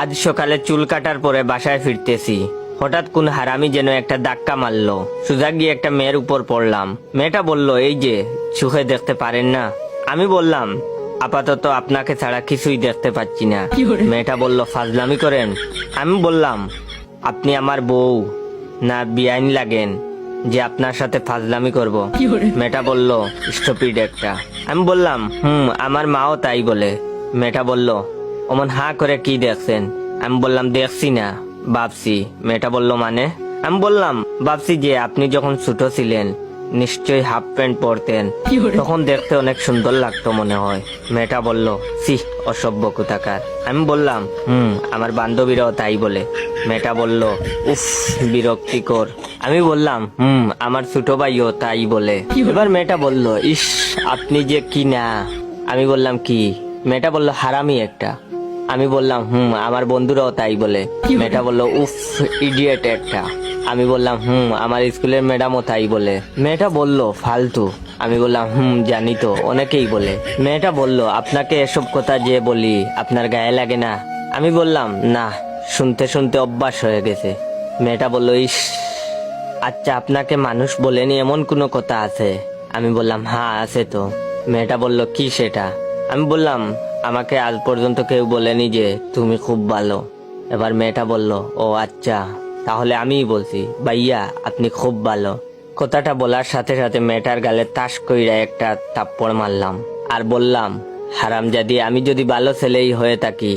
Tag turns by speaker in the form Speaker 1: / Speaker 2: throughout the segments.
Speaker 1: আজ সকালে চুল কাটার পরে বাসায় ফিরতেছি, হঠাৎ কোন হারামি যেন একটা ধাক্কা মারলো। সোজা গিয়ে একটা মেয়ের উপর পড়লাম। মেয়েটা বলল, এই যে চোখে দেখতে পারেন না? আমি বললাম, আপাতত আপনাকে ছাড়া কিছুই দেখতে পাচ্ছি না। মেয়েটা বলল, ফাজলামি করেন? আমি বললাম, আপনি আমার বউ না বেআইন লাগেন যে আপনার সাথে ফাজলামি করব? মেয়েটা বলল, স্টুপিড একটা। আমি বললাম, আমার মাও তাই বলে। মেয়েটা বলল, অমন হা করে কি দেখছেন? আমি বললাম, দেখছি না, ভাবছি। মেয়েটা বলল, মানে? আমি বললাম, ভাবছি যে আপনি যখন ছোট ছিলেন নিশ্চয়ই হাফ প্যান্ট পরতেন, তখন দেখতে অনেক সুন্দর লাগতো মনে হয়। মেয়েটা বলল, সি, অসভ্য কোথাকার। আমি বললাম, আমার বান্ধবীরাও তাই বলে। মেয়েটা বলল, উফ, বিরক্তিকর। আমি বললাম, আমার ছোট ভাইও তাই বলে। এবার মেয়েটা বলল, ইস, আপনি যে কি না। আমি বললাম, কি? মেয়েটা বলল, হারামি একটা। আমি বললাম, আমার বন্ধুরাও তাই বলে। মেয়েটা বলল, উফ, ইডিয়েট একটা। আমি বললাম, আমার স্কুলের ম্যাডামও তাই বলে। মেয়েটা বলল, ফালতু। আমি বললাম, জানি তো, অনেকেই বলে। মেয়েটা বলল, আপনাকে এসব কথা যে বলি আপনার গায়ে লাগে না? আমি বললাম, না, শুনতে শুনতে অভ্যাস হয়ে গেছে। মেয়েটা বলল, ইস, আচ্ছা, আপনাকে মানুষ বলেনি এমন কোনো কথা আছে? আমি বললাম, হ্যাঁ, আছে তো। মেয়েটা বলল, কি সেটা? আমি বললাম, আমাকে আজ পর্যন্ত কেউ বলেনি যে তুমি খুব ভালো। এবার মেয়েটা বলল, ও আচ্ছা, তাহলে আমিই বলছি, ভাইয়া আপনি খুব ভালো। কথাটা বলার সাথে সাথে মেয়েটার গালে তাস কইরা একটা থাপ্পড় মারলাম আর বললাম, হারামজাদি, আমি যদি ভালো ছেলেই হয়ে থাকি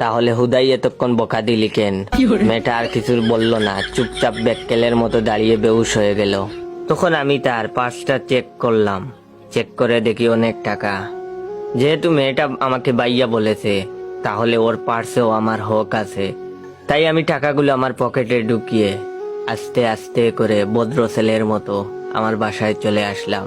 Speaker 1: তাহলে হুদাই এতক্ষণ বকা দিলি কেন? মেয়েটা আর কিছু বলল না, চুপচাপ বেক্কেলের মতো দাঁড়িয়ে বেহুশ হয়ে গেল। তখন আমি তার পার্সটা চেক করলাম। চেক করে দেখি অনেক টাকা। যেহেতু মেয়েটা আমাকে বাইয়া বলেছে, তাহলে ওর পার্সেও আমার হক আছে। তাই আমি টাকাগুলো আমার পকেটে ঢুকিয়ে আস্তে আস্তে করে ভদ্র ছেলের মতো আমার বাসায় চলে আসলাম।